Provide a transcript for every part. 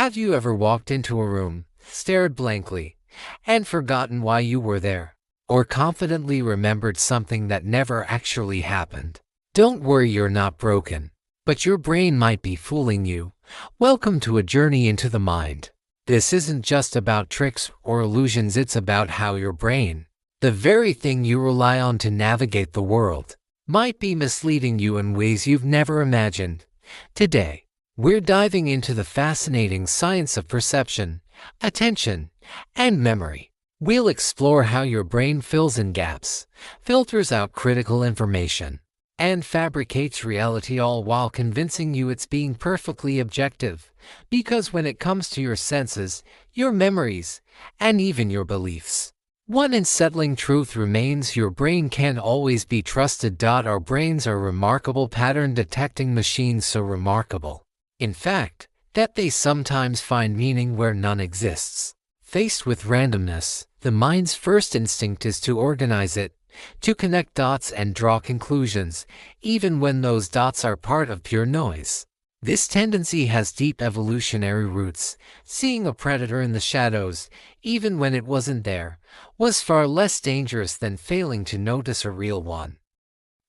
Have you ever walked into a room, stared blankly, and forgotten why you were there? Or confidently remembered something that never actually happened? Don't worry, you're not broken, but your brain might be fooling you. Welcome to a journey into the mind. This isn't just about tricks or illusions, it's about how your brain, the very thing you rely on to navigate the world, might be misleading you in ways you've never imagined. Today, we're diving into the fascinating science of perception, attention, and memory. We'll explore how your brain fills in gaps, filters out critical information, and fabricates reality, all while convincing you it's being perfectly objective. Because when it comes to your senses, your memories, and even your beliefs, one unsettling truth remains: your brain can't always be trusted. Our brains are remarkable pattern-detecting machines, so remarkable, in fact, that they sometimes find meaning where none exists. Faced with randomness, the mind's first instinct is to organize it, to connect dots and draw conclusions, even when those dots are part of pure noise. This tendency has deep evolutionary roots. Seeing a predator in the shadows, even when it wasn't there, was far less dangerous than failing to notice a real one.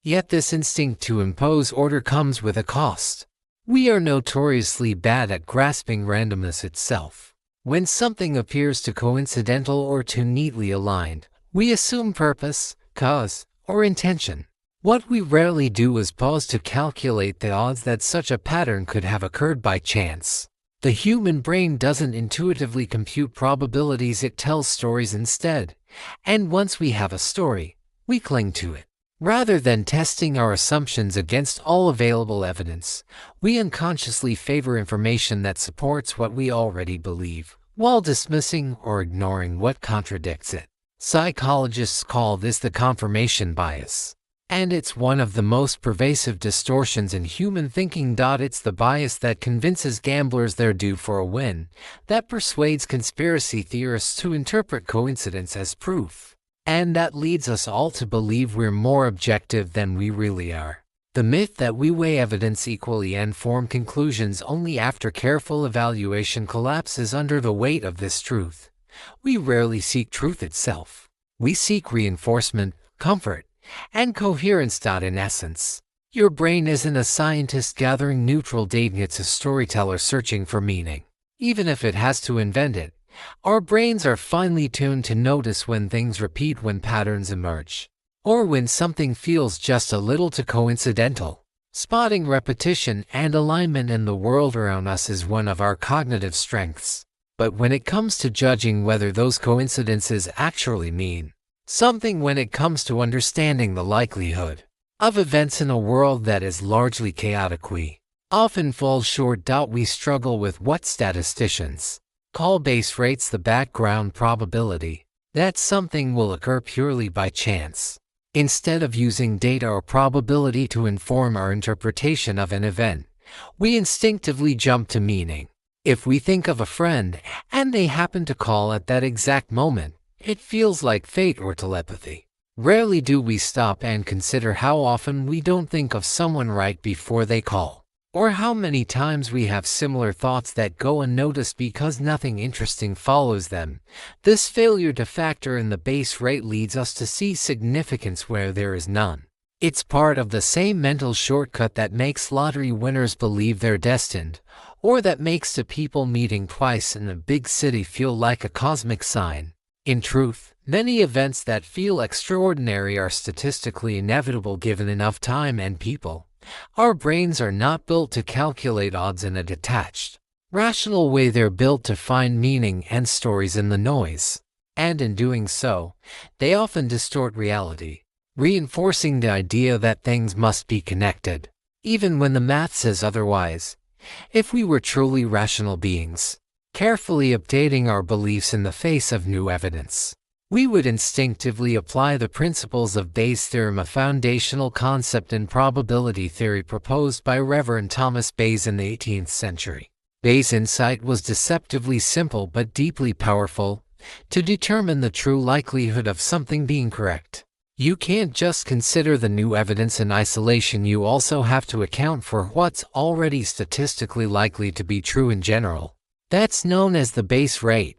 Yet this instinct to impose order comes with a cost. We are notoriously bad at grasping randomness itself. When something appears too coincidental or too neatly aligned, we assume purpose, cause, or intention. What we rarely do is pause to calculate the odds that such a pattern could have occurred by chance. The human brain doesn't intuitively compute probabilities, it tells stories instead. And once we have a story, we cling to it. Rather than testing our assumptions against all available evidence, we unconsciously favor information that supports what we already believe, while dismissing or ignoring what contradicts it. Psychologists call this the confirmation bias, and it's one of the most pervasive distortions in human thinking. It's the bias that convinces gamblers they're due for a win, that persuades conspiracy theorists to interpret coincidence as proof, and that leads us all to believe we're more objective than we really are. The myth that we weigh evidence equally and form conclusions only after careful evaluation collapses under the weight of this truth. We rarely seek truth itself. We seek reinforcement, comfort, and coherence. In essence, your brain isn't a scientist gathering neutral data, it's a storyteller searching for meaning. Even if it has to invent it, our brains are finely tuned to notice when things repeat, when patterns emerge, or when something feels just a little too coincidental. Spotting repetition and alignment in the world around us is one of our cognitive strengths. But when it comes to judging whether those coincidences actually mean something, when it comes to understanding the likelihood of events in a world that is largely chaotic, we often fall short. We struggle with what statisticians call base rates, the background probability that something will occur purely by chance. Instead of using data or probability to inform our interpretation of an event, we instinctively jump to meaning. If we think of a friend and they happen to call at that exact moment, it feels like fate or telepathy. Rarely do we stop and consider how often we don't think of someone right before they call, or how many times we have similar thoughts that go unnoticed because nothing interesting follows them. This failure to factor in the base rate leads us to see significance where there is none. It's part of the same mental shortcut that makes lottery winners believe they're destined, or that makes the people meeting twice in a big city feel like a cosmic sign. In truth, many events that feel extraordinary are statistically inevitable given enough time and people. Our brains are not built to calculate odds in a detached, rational way. They're built to find meaning and stories in the noise. And in doing so, they often distort reality, reinforcing the idea that things must be connected, even when the math says otherwise. If we were truly rational beings, carefully updating our beliefs in the face of new evidence, we would instinctively apply the principles of Bayes' theorem, a foundational concept in probability theory proposed by Reverend Thomas Bayes in the 18th century. Bayes' insight was deceptively simple but deeply powerful: to determine the true likelihood of something being correct, you can't just consider the new evidence in isolation, you also have to account for what's already statistically likely to be true in general. That's known as the base rate.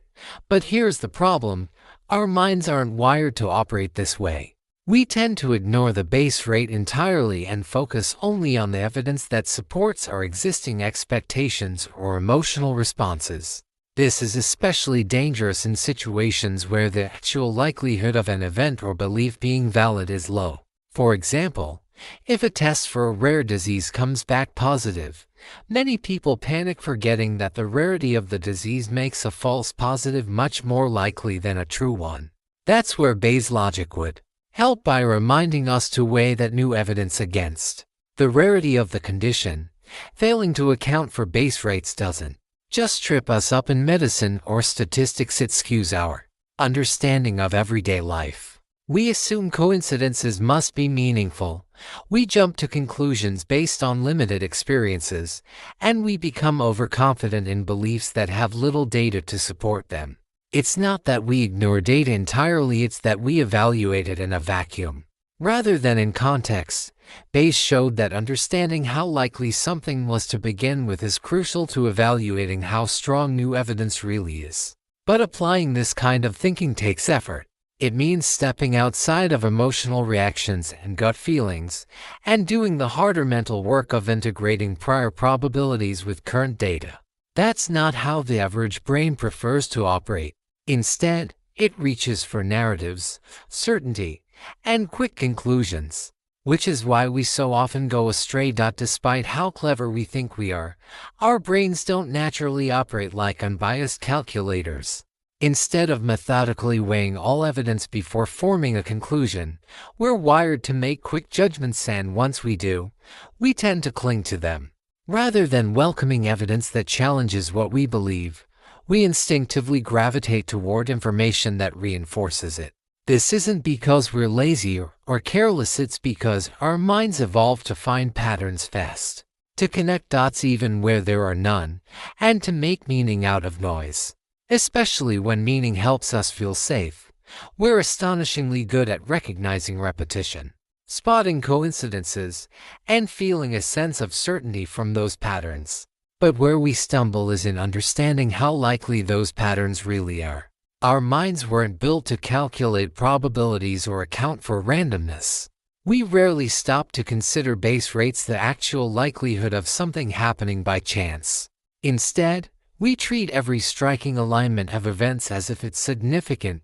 But here's the problem: our minds aren't wired to operate this way. We tend to ignore the base rate entirely and focus only on the evidence that supports our existing expectations or emotional responses. This is especially dangerous in situations where the actual likelihood of an event or belief being valid is low. For example, if a test for a rare disease comes back positive, many people panic, forgetting that the rarity of the disease makes a false positive much more likely than a true one. That's where Bayes' logic would help by reminding us to weigh that new evidence against the rarity of the condition. Failing to account for base rates doesn't just trip us up in medicine or statistics, it skews our understanding of everyday life. We assume coincidences must be meaningful. We jump to conclusions based on limited experiences, and we become overconfident in beliefs that have little data to support them. It's not that we ignore data entirely, it's that we evaluate it in a vacuum rather than in context. Bayes showed that understanding how likely something was to begin with is crucial to evaluating how strong new evidence really is. But applying this kind of thinking takes effort. It means stepping outside of emotional reactions and gut feelings, and doing the harder mental work of integrating prior probabilities with current data. That's not how the average brain prefers to operate. Instead, it reaches for narratives, certainty, and quick conclusions, which is why we so often go astray. Despite how clever we think we are, our brains don't naturally operate like unbiased calculators. Instead of methodically weighing all evidence before forming a conclusion, we're wired to make quick judgments, and once we do, we tend to cling to them. Rather than welcoming evidence that challenges what we believe, we instinctively gravitate toward information that reinforces it. This isn't because we're lazy or careless, it's because our minds evolved to find patterns fast, to connect dots even where there are none, and to make meaning out of noise. Especially when meaning helps us feel safe, we're astonishingly good at recognizing repetition, spotting coincidences, and feeling a sense of certainty from those patterns. But where we stumble is in understanding how likely those patterns really are. Our minds weren't built to calculate probabilities or account for randomness. We rarely stop to consider base rates, the actual likelihood of something happening by chance. Instead, we treat every striking alignment of events as if it's significant,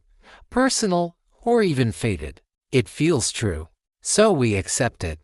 personal, or even fated. It feels true, so we accept it.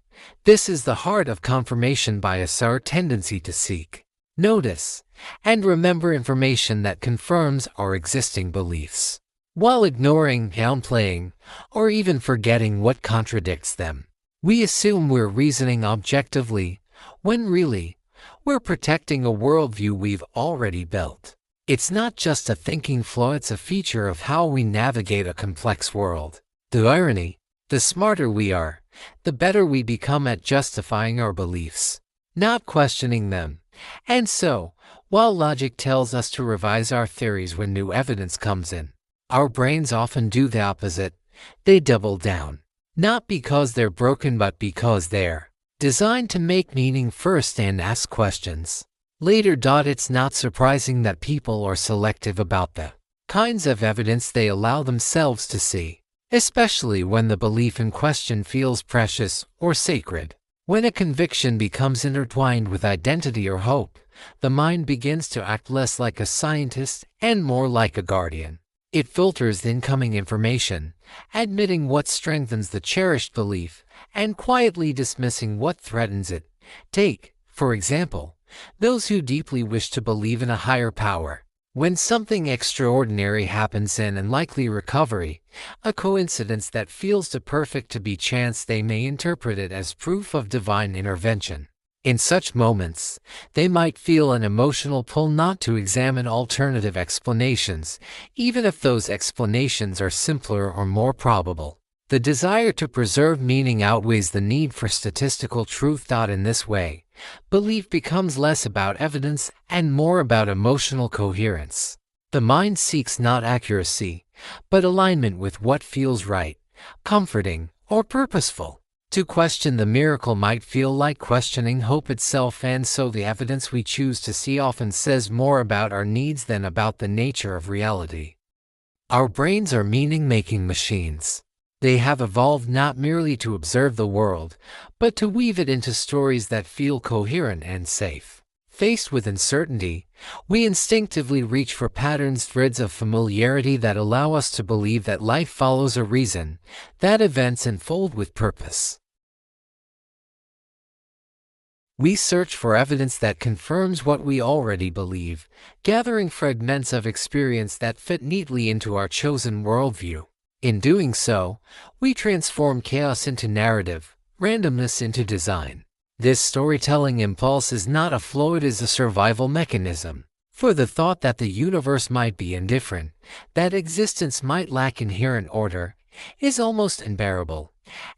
This is the heart of confirmation bias, our tendency to seek, notice, and remember information that confirms our existing beliefs, while ignoring, downplaying, or even forgetting what contradicts them. We assume we're reasoning objectively, when really, we're protecting a worldview we've already built. It's not just a thinking flaw, it's a feature of how we navigate a complex world. The irony: the smarter we are, the better we become at justifying our beliefs, not questioning them. And so, while logic tells us to revise our theories when new evidence comes in, our brains often do the opposite. They double down, not because they're broken but because they're designed to make meaning first and ask questions later. It's not surprising that people are selective about the kinds of evidence they allow themselves to see, especially when the belief in question feels precious or sacred. When a conviction becomes intertwined with identity or hope, the mind begins to act less like a scientist and more like a guardian. It filters the incoming information, admitting what strengthens the cherished belief and quietly dismissing what threatens it. Take, for example, those who deeply wish to believe in a higher power. When something extraordinary happens in unlikely recovery, a coincidence that feels too perfect to be chance, they may interpret it as proof of divine intervention. In such moments, they might feel an emotional pull not to examine alternative explanations, even if those explanations are simpler or more probable. The desire to preserve meaning outweighs the need for statistical truth. In this way, belief becomes less about evidence and more about emotional coherence. The mind seeks not accuracy, but alignment with what feels right, comforting, or purposeful. To question the miracle might feel like questioning hope itself, and so the evidence we choose to see often says more about our needs than about the nature of reality. Our brains are meaning-making machines. They have evolved not merely to observe the world, but to weave it into stories that feel coherent and safe. Faced with uncertainty, we instinctively reach for patterns, threads of familiarity that allow us to believe that life follows a reason, that events unfold with purpose. We search for evidence that confirms what we already believe, gathering fragments of experience that fit neatly into our chosen worldview. In doing so, we transform chaos into narrative, randomness into design. This storytelling impulse is not a flaw, it is a survival mechanism. For the thought that the universe might be indifferent, that existence might lack inherent order, is almost unbearable.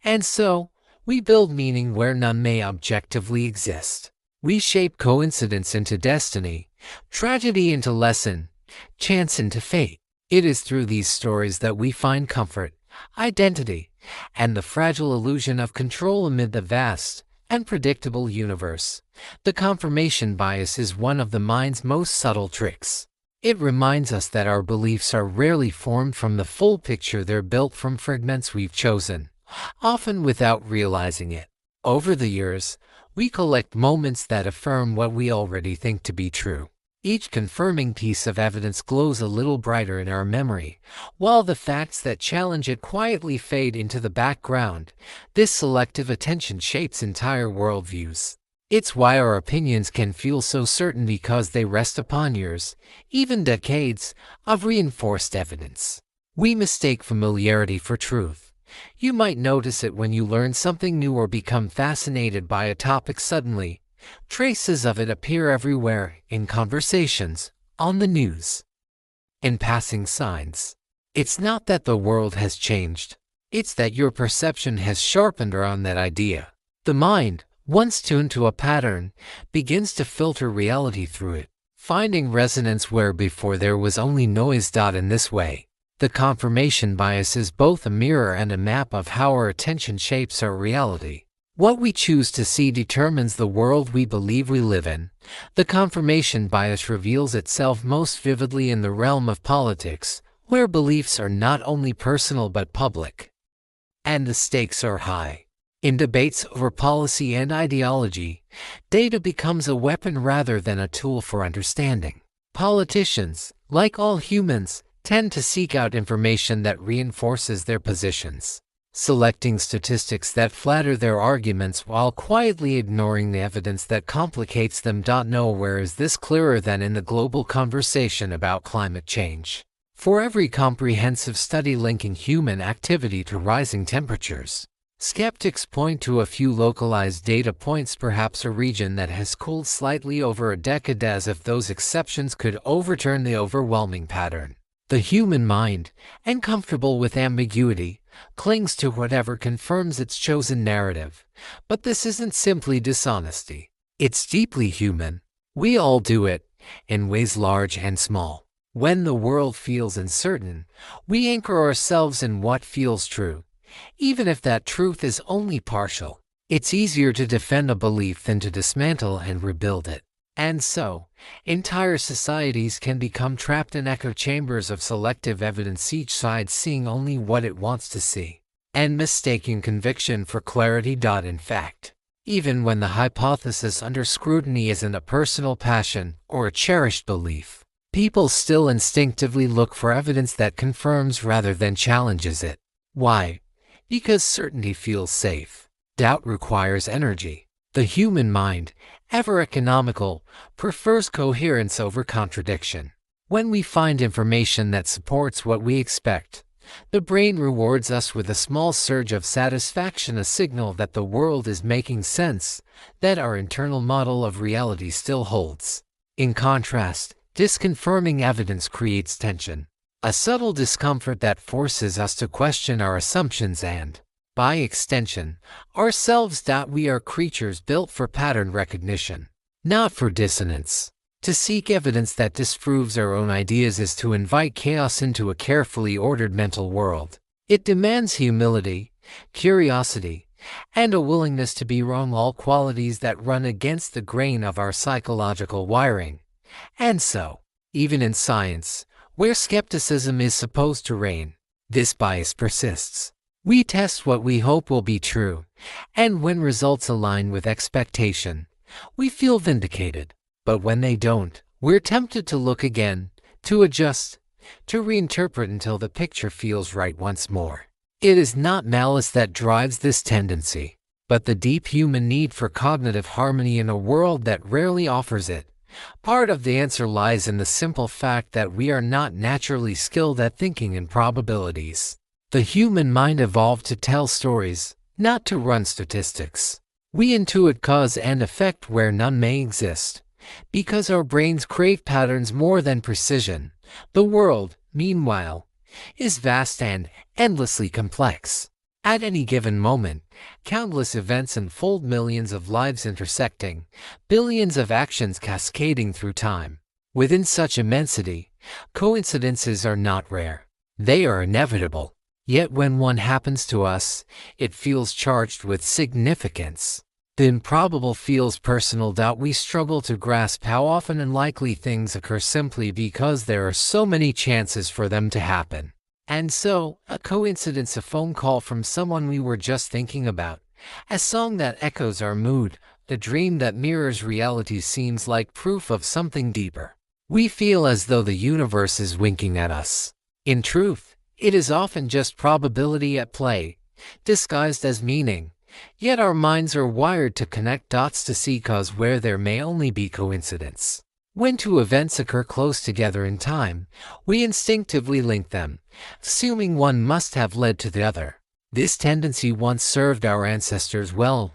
And so, we build meaning where none may objectively exist. We shape coincidence into destiny, tragedy into lesson, chance into fate. It is through these stories that we find comfort, identity, and the fragile illusion of control amid the vast, unpredictable universe. The confirmation bias is one of the mind's most subtle tricks. It reminds us that our beliefs are rarely formed from the full picture, they're built from fragments we've chosen, often without realizing it. Over the years, we collect moments that affirm what we already think to be true. Each confirming piece of evidence glows a little brighter in our memory, while the facts that challenge it quietly fade into the background. This selective attention shapes entire worldviews. It's why our opinions can feel so certain, because they rest upon years, even decades, of reinforced evidence. We mistake familiarity for truth. You might notice it when you learn something new or become fascinated by a topic suddenly. Traces of it appear everywhere, in conversations, on the news, in passing signs. It's not that the world has changed. It's that your perception has sharpened around that idea. The mind, once tuned to a pattern, begins to filter reality through it, finding resonance where before there was only noise. In this way, the confirmation bias is both a mirror and a map of how our attention shapes our reality. What we choose to see determines the world we believe we live in. The confirmation bias reveals itself most vividly in the realm of politics, where beliefs are not only personal but public, and the stakes are high. In debates over policy and ideology, data becomes a weapon rather than a tool for understanding. Politicians, like all humans, tend to seek out information that reinforces their positions, selecting statistics that flatter their arguments while quietly ignoring the evidence that complicates them. Nowhere is this clearer than in the global conversation about climate change. For every comprehensive study linking human activity to rising temperatures, skeptics point to a few localized data points, perhaps a region that has cooled slightly over a decade, as if those exceptions could overturn the overwhelming pattern. The human mind, uncomfortable with ambiguity, clings to whatever confirms its chosen narrative. But this isn't simply dishonesty. It's deeply human. We all do it, in ways large and small. When the world feels uncertain, we anchor ourselves in what feels true, even if that truth is only partial. It's easier to defend a belief than to dismantle and rebuild it. And so, entire societies can become trapped in echo chambers of selective evidence, each side seeing only what it wants to see, and mistaking conviction for clarity. In fact, even when the hypothesis under scrutiny isn't a personal passion or a cherished belief, people still instinctively look for evidence that confirms rather than challenges it. Why? Because certainty feels safe. Doubt requires energy. The human mind, ever economical, prefers coherence over contradiction. When we find information that supports what we expect, the brain rewards us with a small surge of satisfaction, a signal that the world is making sense, that our internal model of reality still holds. In contrast, disconfirming evidence creates tension, a subtle discomfort that forces us to question our assumptions and, by extension, ourselves. We are creatures built for pattern recognition, not for dissonance. To seek evidence that disproves our own ideas is to invite chaos into a carefully ordered mental world. It demands humility, curiosity, and a willingness to be wrong, all qualities that run against the grain of our psychological wiring. And so, even in science, where skepticism is supposed to reign, this bias persists. We test what we hope will be true, and when results align with expectation, we feel vindicated. But when they don't, we're tempted to look again, to adjust, to reinterpret until the picture feels right once more. It is not malice that drives this tendency, but the deep human need for cognitive harmony in a world that rarely offers it. Part of the answer lies in the simple fact that we are not naturally skilled at thinking in probabilities. The human mind evolved to tell stories, not to run statistics. We intuit cause and effect where none may exist, because our brains crave patterns more than precision. The world, meanwhile, is vast and endlessly complex. At any given moment, countless events unfold, millions of lives intersecting, billions of actions cascading through time. Within such immensity, coincidences are not rare. They are inevitable. Yet when one happens to us, it feels charged with significance. The improbable feels personal. We struggle to grasp how often unlikely things occur simply because there are so many chances for them to happen. And so, a coincidence, a phone call from someone we were just thinking about, a song that echoes our mood, a dream that mirrors reality seems like proof of something deeper. We feel as though the universe is winking at us. In truth, it is often just probability at play, disguised as meaning. Yet our minds are wired to connect dots to see cause where there may only be coincidence. When two events occur close together in time, we instinctively link them, assuming one must have led to the other. This tendency once served our ancestors well.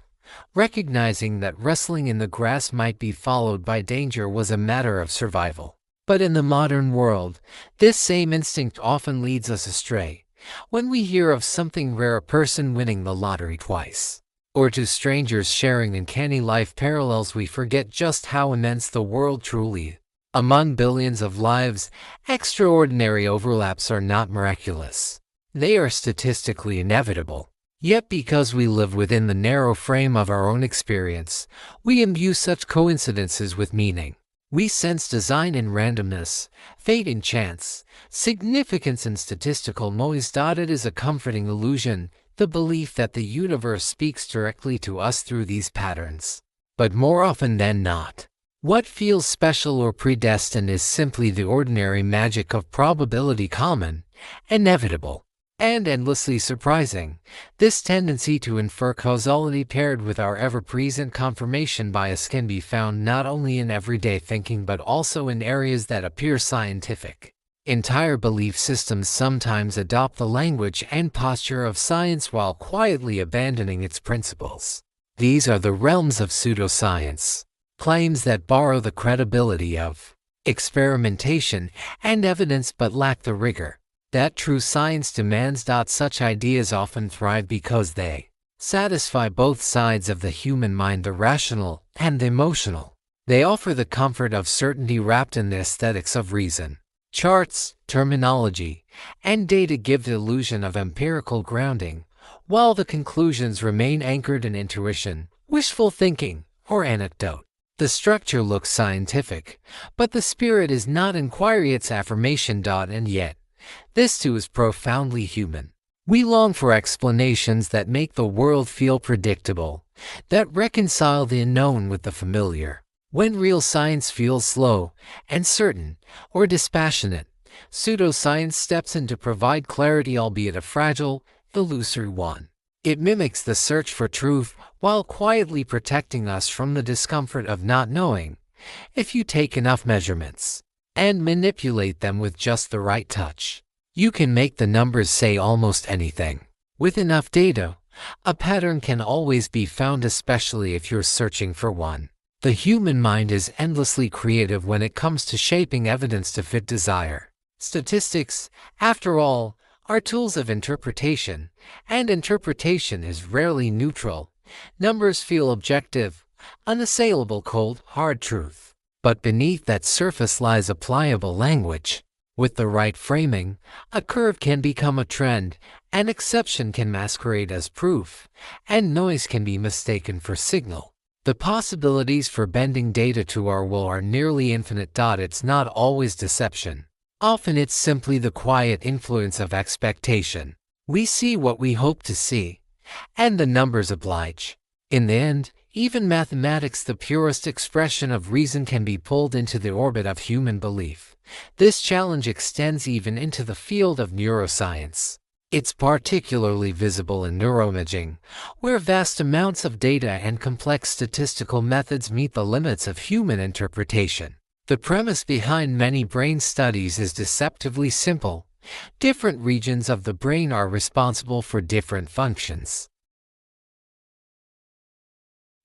Recognizing that wrestling in the grass might be followed by danger was a matter of survival. But in the modern world, this same instinct often leads us astray. When we hear of something rare, a person winning the lottery twice, or two strangers sharing uncanny life parallels, we forget just how immense the world truly is. Among billions of lives, extraordinary overlaps are not miraculous. They are statistically inevitable. Yet because we live within the narrow frame of our own experience, we imbue such coincidences with meaning. We sense design in randomness, fate in chance, significance in statistical noise. It is a comforting illusion, the belief that the universe speaks directly to us through these patterns. But more often than not, what feels special or predestined is simply the ordinary magic of probability, common, inevitable, and endlessly surprising. This tendency to infer causality paired with our ever-present confirmation bias can be found not only in everyday thinking but also in areas that appear scientific. Entire belief systems sometimes adopt the language and posture of science while quietly abandoning its principles. These are the realms of pseudoscience, claims that borrow the credibility of experimentation and evidence but lack the rigor that true science demands. Such ideas often thrive because they satisfy both sides of the human mind, the rational and the emotional. They offer the comfort of certainty wrapped in the aesthetics of reason. Charts, terminology, and data give the illusion of empirical grounding, while the conclusions remain anchored in intuition, wishful thinking, or anecdote. The structure looks scientific, but the spirit is not inquiry, it's affirmation. And yet, this too is profoundly human. We long for explanations that make the world feel predictable, that reconcile the unknown with the familiar. When real science feels slow, uncertain, or dispassionate, pseudoscience steps in to provide clarity, albeit a fragile, illusory one. It mimics the search for truth while quietly protecting us from the discomfort of not knowing. If you take enough measurements and manipulate them with just the right touch, you can make the numbers say almost anything. With enough data, a pattern can always be found, especially if you're searching for one. The human mind is endlessly creative when it comes to shaping evidence to fit desire. Statistics, after all, are tools of interpretation, and interpretation is rarely neutral. Numbers feel objective, unassailable, cold, hard truth. But beneath that surface lies a pliable language. With the right framing, a curve can become a trend, an exception can masquerade as proof, and noise can be mistaken for signal. The possibilities for bending data to our will are nearly infinite. It's not always deception. Often it's simply the quiet influence of expectation. We see what we hope to see, and the numbers oblige. In the end, even mathematics, the purest expression of reason, can be pulled into the orbit of human belief. This challenge extends even into the field of neuroscience. It's particularly visible in neuroimaging, where vast amounts of data and complex statistical methods meet the limits of human interpretation. The premise behind many brain studies is deceptively simple. Different regions of the brain are responsible for different functions.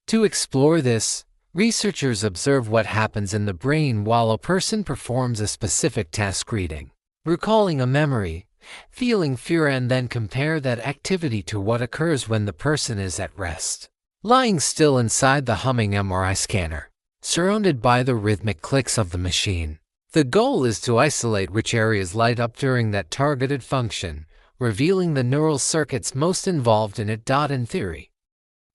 To explore this, researchers observe what happens in the brain while a person performs a specific task: reading, recalling a memory, feeling fear, and then compare that activity to what occurs when the person is at rest, lying still inside the humming MRI scanner, surrounded by the rhythmic clicks of the machine. The goal is to isolate which areas light up during that targeted function, revealing the neural circuits most involved in it. In theory,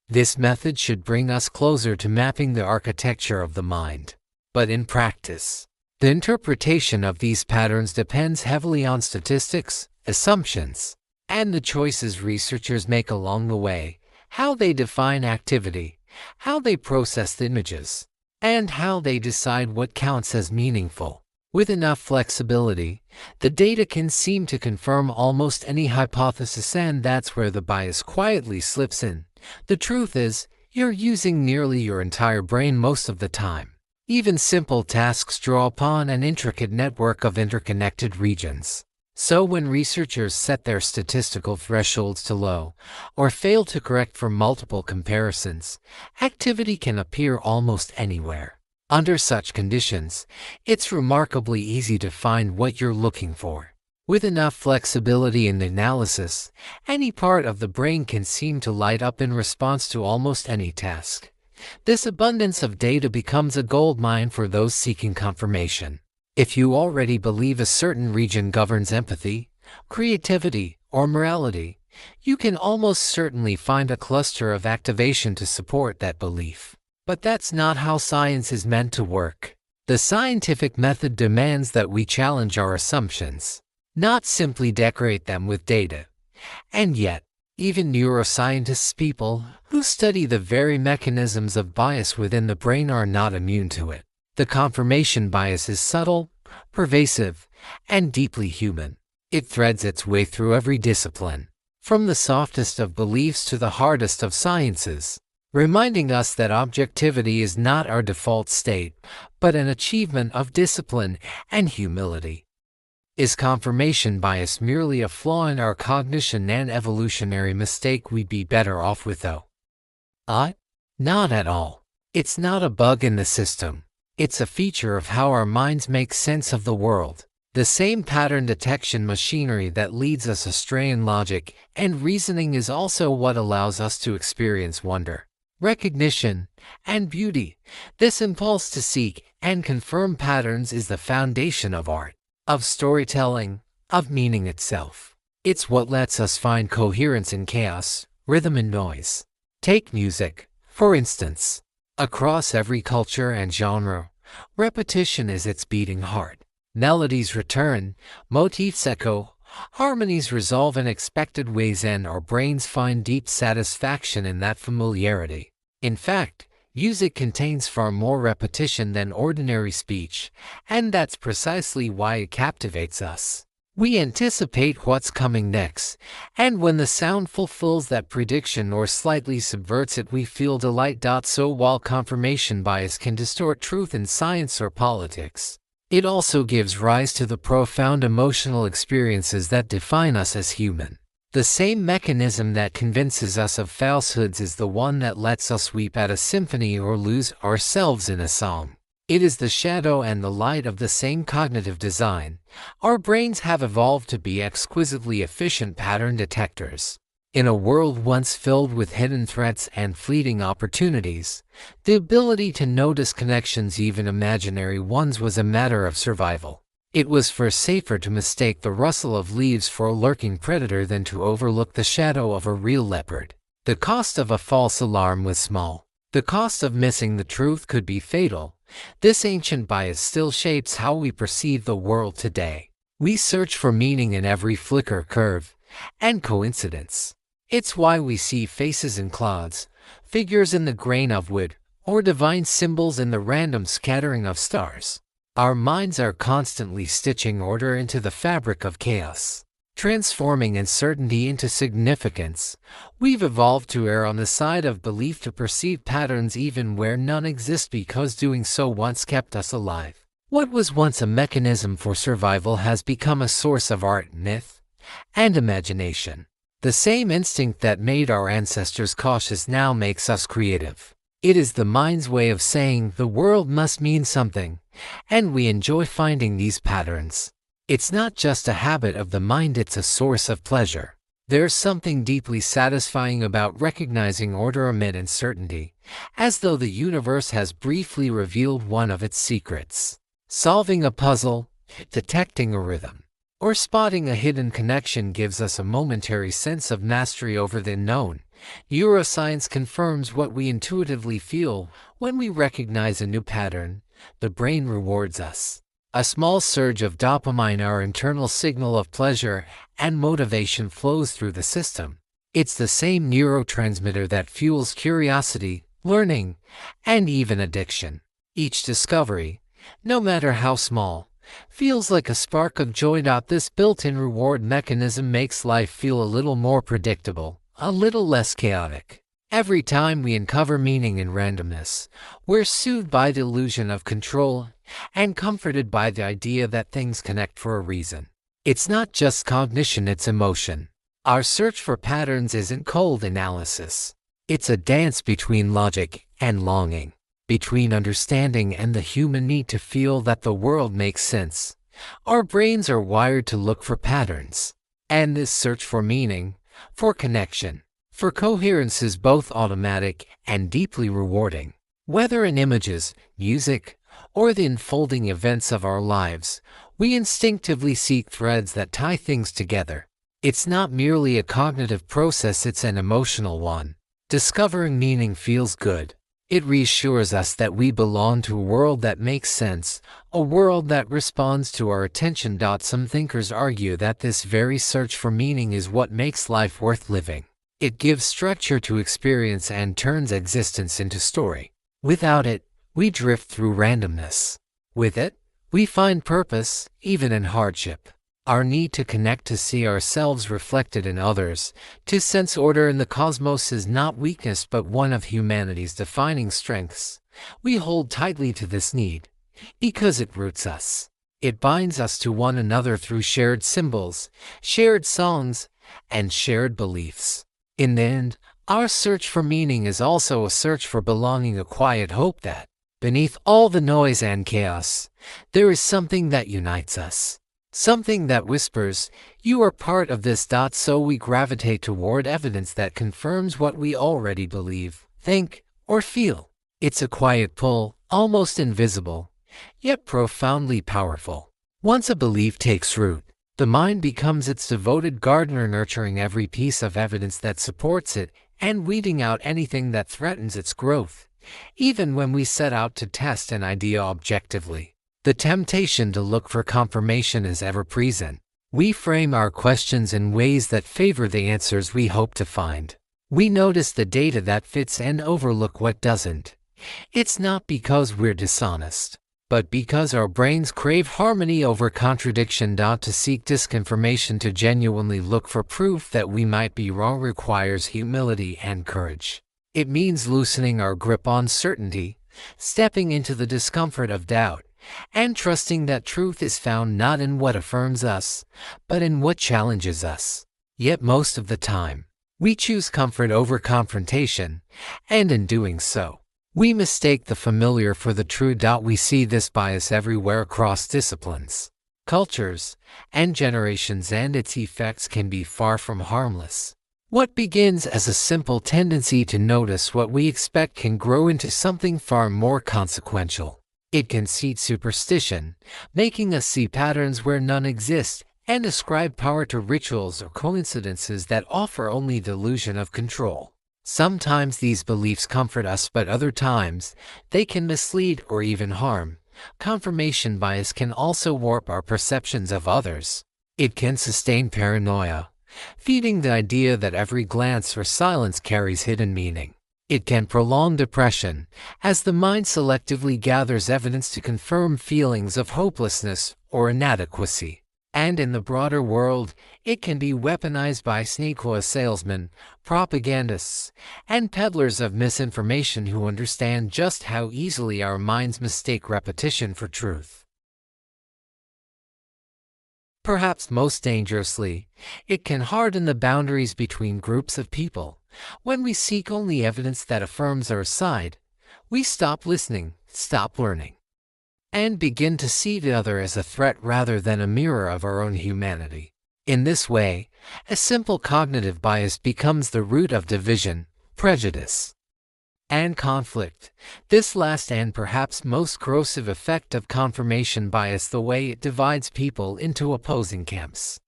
this method should bring us closer to mapping the architecture of the mind. But in practice, the interpretation of these patterns depends heavily on statistics, assumptions, and the choices researchers make along the way: how they define activity, how they process the images, and how they decide what counts as meaningful. With enough flexibility, the data can seem to confirm almost any hypothesis, and that's where the bias quietly slips in. The truth is, you're using nearly your entire brain most of the time. Even simple tasks draw upon an intricate network of interconnected regions. So when researchers set their statistical thresholds to low, or fail to correct for multiple comparisons, activity can appear almost anywhere. Under such conditions, it's remarkably easy to find what you're looking for. With enough flexibility in the analysis, any part of the brain can seem to light up in response to almost any task. This abundance of data becomes a goldmine for those seeking confirmation. If you already believe a certain region governs empathy, creativity, or morality, you can almost certainly find a cluster of activation to support that belief. But that's not how science is meant to work. The scientific method demands that we challenge our assumptions, not simply decorate them with data. And yet, even neuroscientists, people who study the very mechanisms of bias within the brain, are not immune to it. The confirmation bias is subtle, pervasive, and deeply human. It threads its way through every discipline, from the softest of beliefs to the hardest of sciences, reminding us that objectivity is not our default state, but an achievement of discipline and humility. Is confirmation bias merely a flaw in our cognition, an evolutionary mistake we'd be better off with, though? Not at all. It's not a bug in the system. It's a feature of how our minds make sense of the world. The same pattern detection machinery that leads us astray in logic and reasoning is also what allows us to experience wonder, recognition, and beauty. This impulse to seek and confirm patterns is the foundation of art, of storytelling, of meaning itself. It's what lets us find coherence in chaos, rhythm in noise. Take music, for instance. Across every culture and genre, repetition is its beating heart. Melodies return, motifs echo, harmonies resolve in expected ways, and our brains find deep satisfaction in that familiarity. In fact, music contains far more repetition than ordinary speech, and that's precisely why it captivates us. We anticipate what's coming next, and when the sound fulfills that prediction or slightly subverts it, we feel delight. So while confirmation bias can distort truth in science or politics, it also gives rise to the profound emotional experiences that define us as human. The same mechanism that convinces us of falsehoods is the one that lets us weep at a symphony or lose ourselves in a song. It is the shadow and the light of the same cognitive design. Our brains have evolved to be exquisitely efficient pattern detectors. In a world once filled with hidden threats and fleeting opportunities, the ability to notice connections, even imaginary ones, was a matter of survival. It was far safer to mistake the rustle of leaves for a lurking predator than to overlook the shadow of a real leopard. The cost of a false alarm was small. The cost of missing the truth could be fatal. This ancient bias still shapes how we perceive the world today. We search for meaning in every flicker, curve, and coincidence. It's why we see faces in clouds, figures in the grain of wood, or divine symbols in the random scattering of stars. Our minds are constantly stitching order into the fabric of chaos, transforming uncertainty into significance. We've evolved to err on the side of belief, to perceive patterns even where none exist, because doing so once kept us alive. What was once a mechanism for survival has become a source of art, myth, and imagination. The same instinct that made our ancestors cautious now makes us creative. It is the mind's way of saying the world must mean something, and we enjoy finding these patterns. It's not just a habit of the mind, it's a source of pleasure. There's something deeply satisfying about recognizing order amid uncertainty, as though the universe has briefly revealed one of its secrets. Solving a puzzle, detecting a rhythm, or spotting a hidden connection gives us a momentary sense of mastery over the unknown. Neuroscience confirms what we intuitively feel when we recognize a new pattern. The brain rewards us. A small surge of dopamine, our internal signal of pleasure and motivation, flows through the system. It's the same neurotransmitter that fuels curiosity, learning, and even addiction. Each discovery, no matter how small, feels like a spark of joy. This built-in reward mechanism makes life feel a little more predictable, a little less chaotic. Every time we uncover meaning in randomness, we're soothed by the illusion of control and comforted by the idea that things connect for a reason. It's not just cognition, it's emotion. Our search for patterns isn't cold analysis. It's a dance between logic and longing, between understanding and the human need to feel that the world makes sense. Our brains are wired to look for patterns, and this search for meaning, for connection, for coherence is both automatic and deeply rewarding. Whether in images, music, or the unfolding events of our lives, we instinctively seek threads that tie things together. It's not merely a cognitive process, it's an emotional one. Discovering meaning feels good. It reassures us that we belong to a world that makes sense, a world that responds to our attention. Some thinkers argue that this very search for meaning is what makes life worth living. It gives structure to experience and turns existence into story. Without it, we drift through randomness. With it, we find purpose, even in hardship. Our need to connect, to see ourselves reflected in others, to sense order in the cosmos is not weakness but one of humanity's defining strengths. We hold tightly to this need because it roots us. It binds us to one another through shared symbols, shared songs, and shared beliefs. In the end, our search for meaning is also a search for belonging, a quiet hope that, beneath all the noise and chaos, there is something that unites us. Something that whispers, "You are part of this." So we gravitate toward evidence that confirms what we already believe, think, or feel. It's a quiet pull, almost invisible, yet profoundly powerful. Once a belief takes root, the mind becomes its devoted gardener, nurturing every piece of evidence that supports it and weeding out anything that threatens its growth. Even when we set out to test an idea objectively, the temptation to look for confirmation is ever present. We frame our questions in ways that favor the answers we hope to find. We notice the data that fits and overlook what doesn't. It's not because we're dishonest, but because our brains crave harmony over contradiction. To seek disconfirmation, to genuinely look for proof that we might be wrong, requires humility and courage. It means loosening our grip on certainty, stepping into the discomfort of doubt, and trusting that truth is found not in what affirms us, but in what challenges us. Yet most of the time, we choose comfort over confrontation, and in doing so, we mistake the familiar for the true. We see this bias everywhere across disciplines, cultures, and generations, and its effects can be far from harmless. What begins as a simple tendency to notice what we expect can grow into something far more consequential. It can seed superstition, making us see patterns where none exist, and ascribe power to rituals or coincidences that offer only the illusion of control. Sometimes these beliefs comfort us, but other times they can mislead or even harm. Confirmation bias can also warp our perceptions of others. It can sustain paranoia, feeding the idea that every glance or silence carries hidden meaning. It can prolong depression, as the mind selectively gathers evidence to confirm feelings of hopelessness or inadequacy. And in the broader world, it can be weaponized by snake oil salesmen, propagandists, and peddlers of misinformation who understand just how easily our minds mistake repetition for truth. Perhaps most dangerously, it can harden the boundaries between groups of people. When we seek only evidence that affirms our side, we stop listening, stop learning, and begin to see the other as a threat rather than a mirror of our own humanity. In this way, a simple cognitive bias becomes the root of division, prejudice, and conflict. This last and perhaps most corrosive effect of confirmation bias, the way it divides people into opposing camps,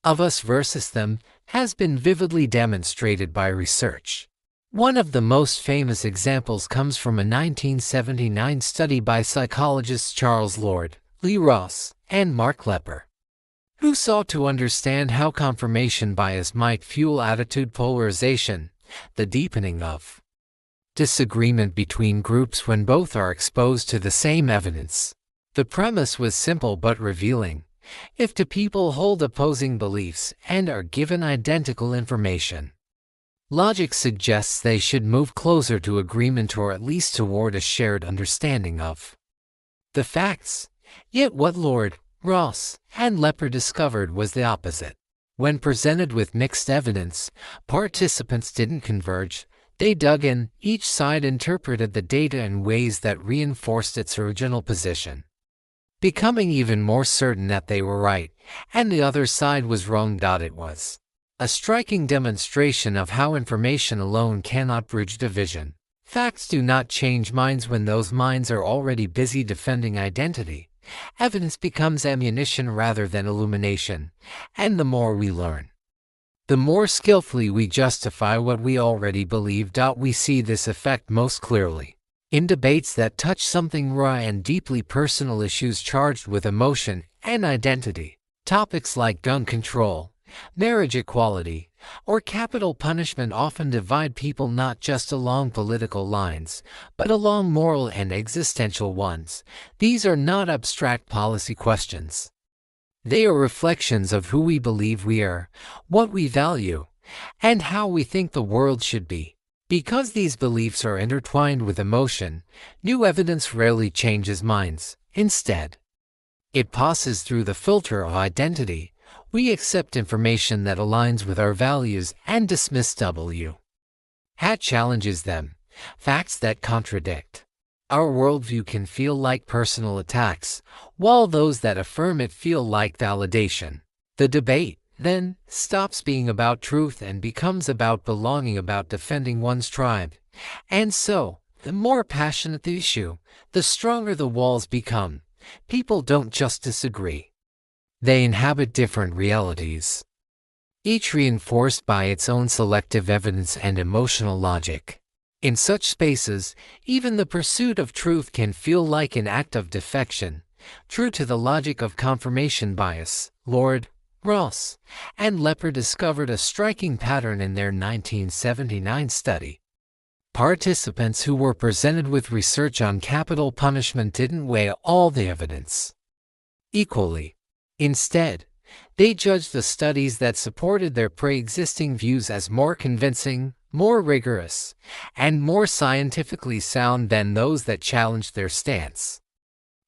of us versus them, has been vividly demonstrated by research. One of the most famous examples comes from a 1979 study by psychologists Charles Lord, Lee Ross, and Mark Lepper, who sought to understand how confirmation bias might fuel attitude polarization, the deepening of disagreement between groups when both are exposed to the same evidence. The premise was simple but revealing. If two people hold opposing beliefs and are given identical information, logic suggests they should move closer to agreement, or at least toward a shared understanding of the facts. Yet what Lord, Ross, and Lepper discovered was the opposite. When presented with mixed evidence, participants didn't converge. They dug in. Each side interpreted the data in ways that reinforced its original position, becoming even more certain that they were right, and the other side was wrong. It was a striking demonstration of how information alone cannot bridge division. Facts do not change minds when those minds are already busy defending identity. Evidence becomes ammunition rather than illumination, and the more we learn, the more skillfully we justify what we already believe. We see this effect most clearly in debates that touch something raw and deeply personal, issues charged with emotion and identity. Topics like gun control, marriage equality, or capital punishment often divide people not just along political lines, but along moral and existential ones. These are not abstract policy questions. They are reflections of who we believe we are, what we value, and how we think the world should be. Because these beliefs are intertwined with emotion, new evidence rarely changes minds. Instead, it passes through the filter of identity. We accept information that aligns with our values and dismiss that challenges them, facts that contradict our worldview can feel like personal attacks, while those that affirm it feel like validation. The debate, then, stops being about truth and becomes about belonging, about defending one's tribe. And so, the more passionate the issue, the stronger the walls become. People don't just disagree. They inhabit different realities, each reinforced by its own selective evidence and emotional logic. In such spaces, even the pursuit of truth can feel like an act of defection. True to the logic of confirmation bias, Lord, Ross, and Lepper discovered a striking pattern in their 1979 study. Participants who were presented with research on capital punishment didn't weigh all the evidence equally. Instead, they judged the studies that supported their pre-existing views as more convincing, more rigorous, and more scientifically sound than those that challenged their stance.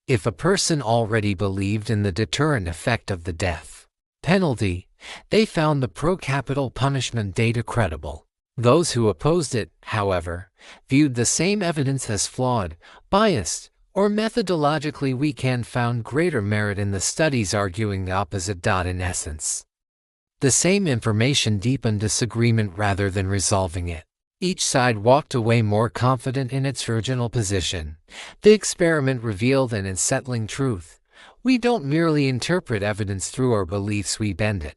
If a person already believed in the deterrent effect of the death penalty, they found the pro-capital punishment data credible. Those who opposed it, however, viewed the same evidence as flawed, biased, or methodologically weak, and found greater merit in the studies arguing the opposite. In essence, the same information deepened disagreement rather than resolving it. Each side walked away more confident in its original position. The experiment revealed an unsettling truth. We don't merely interpret evidence through our beliefs, we bend it.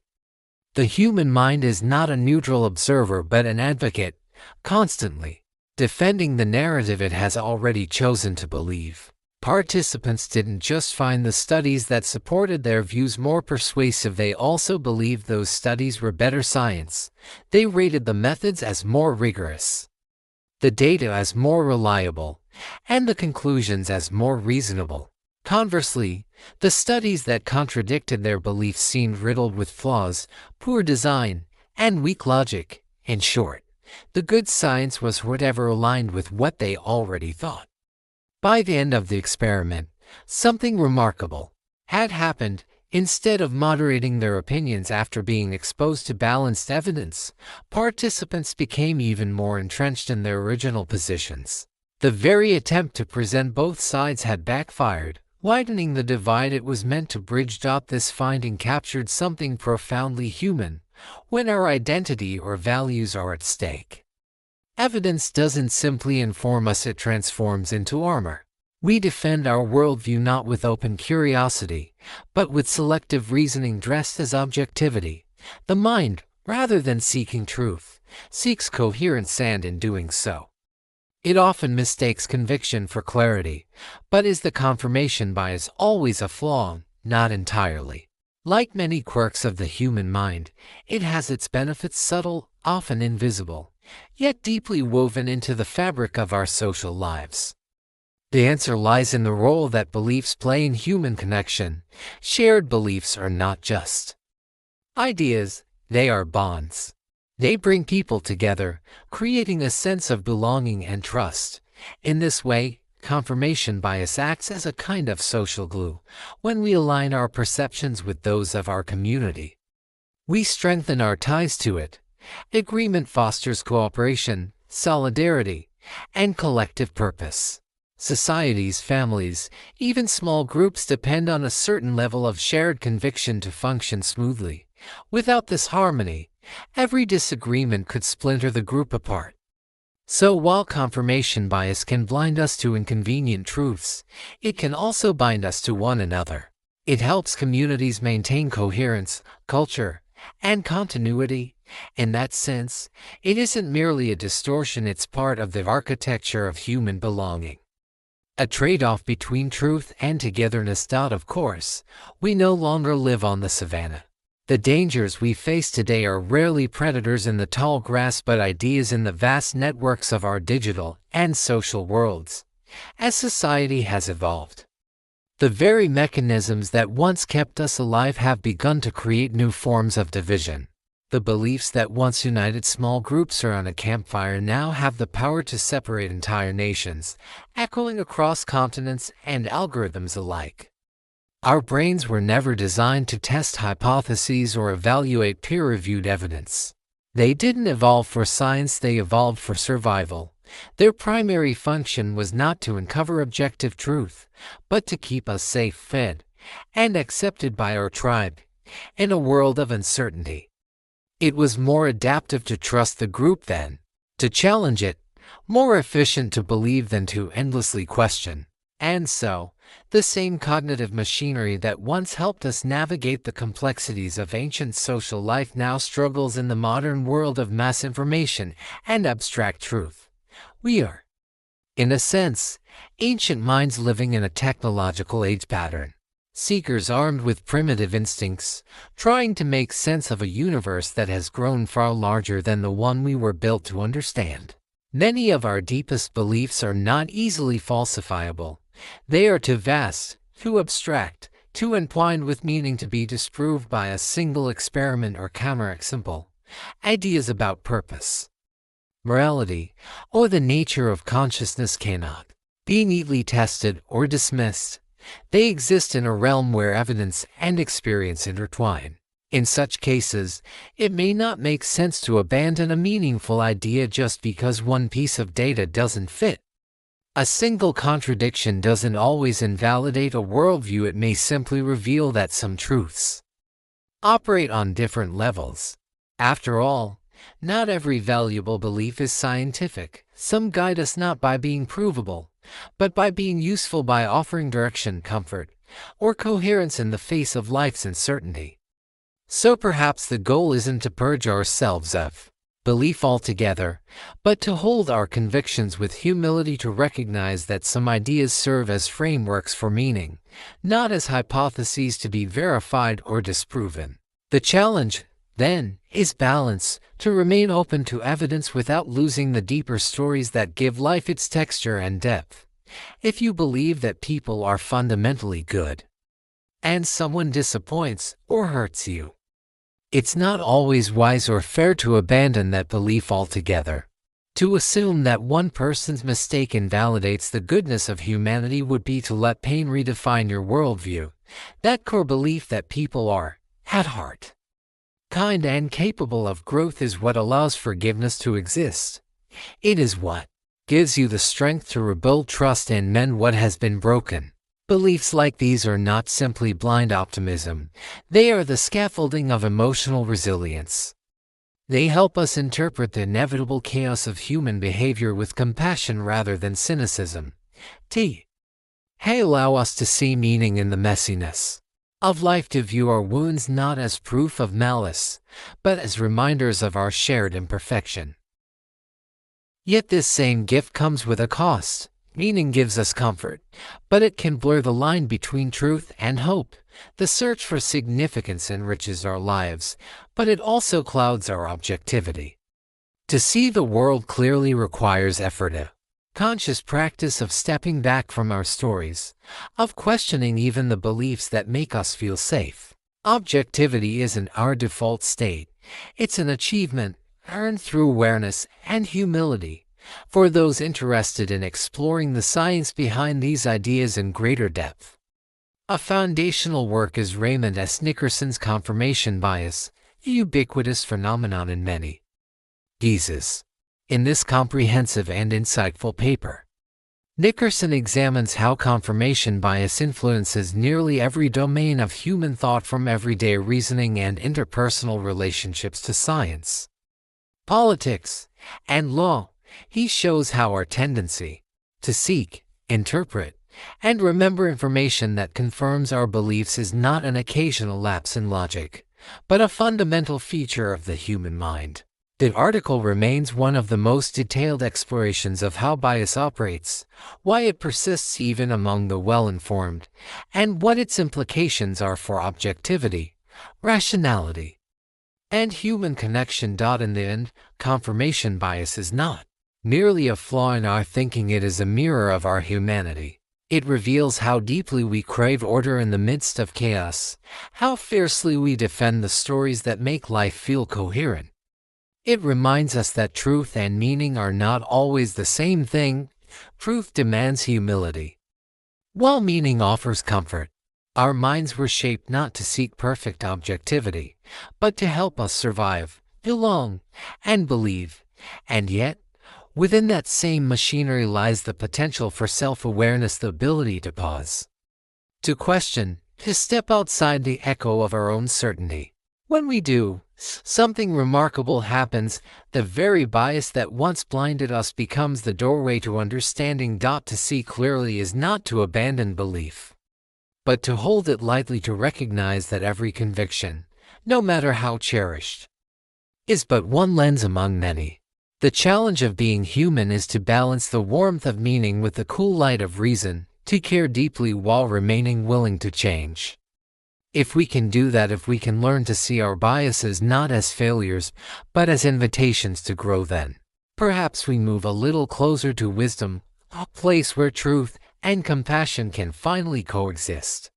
The human mind is not a neutral observer but an advocate, constantly defending the narrative it has already chosen to believe. Participants didn't just find the studies that supported their views more persuasive, they also believed those studies were better science. They rated the methods as more rigorous, the data as more reliable, and the conclusions as more reasonable. Conversely, the studies that contradicted their beliefs seemed riddled with flaws, poor design, and weak logic. In short, the good science was whatever aligned with what they already thought. By the end of the experiment, something remarkable had happened. Instead of moderating their opinions after being exposed to balanced evidence, participants became even more entrenched in their original positions. The very attempt to present both sides had backfired, widening the divide it was meant to bridge. This finding captured something profoundly human. When our identity or values are at stake, evidence doesn't simply inform us, it transforms into armor. We defend our worldview not with open curiosity, but with selective reasoning dressed as objectivity. The mind, rather than seeking truth, seeks coherence, and in doing so, it often mistakes conviction for clarity. But is the confirmation bias always a flaw? Not entirely. Like many quirks of the human mind, it has its benefits, subtle, often invisible, yet deeply woven into the fabric of our social lives. The answer lies in the role that beliefs play in human connection. Shared beliefs are not just ideas, they are bonds. They bring people together, creating a sense of belonging and trust. In this way, confirmation bias acts as a kind of social glue. When we align our perceptions with those of our community, we strengthen our ties to it. Agreement fosters cooperation, solidarity, and collective purpose. Societies, families, even small groups depend on a certain level of shared conviction to function smoothly. Without this harmony, every disagreement could splinter the group apart. So while confirmation bias can blind us to inconvenient truths, it can also bind us to one another. It helps communities maintain coherence, culture, and continuity. In that sense, it isn't merely a distortion, it's part of the architecture of human belonging. A trade-off between truth and togetherness. Of course, we no longer live on the savannah. The dangers we face today are rarely predators in the tall grass but ideas in the vast networks of our digital and social worlds. As society has evolved, the very mechanisms that once kept us alive have begun to create new forms of division. The beliefs that once united small groups around a campfire now have the power to separate entire nations, echoing across continents and algorithms alike. Our brains were never designed to test hypotheses or evaluate peer-reviewed evidence. They didn't evolve for science, they evolved for survival. Their primary function was not to uncover objective truth, but to keep us safe, fed, and accepted by our tribe. In a world of uncertainty, it was more adaptive to trust the group than to challenge it, more efficient to believe than to endlessly question. And so, the same cognitive machinery that once helped us navigate the complexities of ancient social life now struggles in the modern world of mass information and abstract truth. We are, in a sense, ancient minds living in a technological age pattern. Seekers armed with primitive instincts, trying to make sense of a universe that has grown far larger than the one we were built to understand. Many of our deepest beliefs are not easily falsifiable. They are too vast, too abstract, too entwined with meaning to be disproved by a single experiment or counterexample. Ideas about purpose, morality, or the nature of consciousness cannot be neatly tested or dismissed. They exist in a realm where evidence and experience intertwine. In such cases, it may not make sense to abandon a meaningful idea just because one piece of data doesn't fit. A single contradiction doesn't always invalidate a worldview, it may simply reveal that some truths operate on different levels. After all, Not every valuable belief is scientific. Some guide us not by being provable, but by being useful, by offering direction, comfort, or coherence in the face of life's uncertainty. So perhaps the goal isn't to purge ourselves of belief altogether, but to hold our convictions with humility, to recognize that some ideas serve as frameworks for meaning, not as hypotheses to be verified or disproven. The challenge, then, is balance, to remain open to evidence without losing the deeper stories that give life its texture and depth. If you believe that people are fundamentally good, and someone disappoints or hurts you, it's not always wise or fair to abandon that belief altogether. To assume that one person's mistake invalidates the goodness of humanity would be to let pain redefine your worldview. That core belief that people are, at heart, kind and capable of growth is what allows forgiveness to exist. It is what gives you the strength to rebuild trust and mend what has been broken. Beliefs like these are not simply blind optimism. They are the scaffolding of emotional resilience. They help us interpret the inevitable chaos of human behavior with compassion rather than cynicism. They allow us to see meaning in the messiness of life, to view our wounds not as proof of malice, but as reminders of our shared imperfection. Yet this same gift comes with a cost. Meaning gives us comfort, but it can blur the line between truth and hope. The search for significance enriches our lives, but it also clouds our objectivity. To see the world clearly requires effort, a conscious practice of stepping back from our stories, of questioning even the beliefs that make us feel safe. Objectivity isn't our default state. It's an achievement earned through awareness and humility. For those interested in exploring the science behind these ideas in greater depth, a foundational work is Raymond S. Nickerson's confirmation bias, a ubiquitous phenomenon in many guises. In this comprehensive and insightful paper, Nickerson examines how confirmation bias influences nearly every domain of human thought, from everyday reasoning and interpersonal relationships to science, politics, and law. He shows how our tendency to seek, interpret, and remember information that confirms our beliefs is not an occasional lapse in logic, but a fundamental feature of the human mind. The article remains one of the most detailed explorations of how bias operates, why it persists even among the well-informed, and what its implications are for objectivity, rationality, and human connection. In the end, confirmation bias is not merely a flaw in our thinking, it is a mirror of our humanity. It reveals how deeply we crave order in the midst of chaos, how fiercely we defend the stories that make life feel coherent. It reminds us that truth and meaning are not always the same thing. Truth demands humility, while meaning offers comfort. Our minds were shaped not to seek perfect objectivity, but to help us survive, belong, and believe. And yet, within that same machinery lies the potential for self-awareness, the ability to pause, to question, to step outside the echo of our own certainty. When we do, something remarkable happens. The very bias that once blinded us becomes the doorway to understanding. To see clearly is not to abandon belief, but to hold it lightly, to recognize that every conviction, no matter how cherished, is but one lens among many. The challenge of being human is to balance the warmth of meaning with the cool light of reason, to care deeply while remaining willing to change. If we can do that, if we can learn to see our biases not as failures, but as invitations to grow, then perhaps we move a little closer to wisdom, a place where truth and compassion can finally coexist.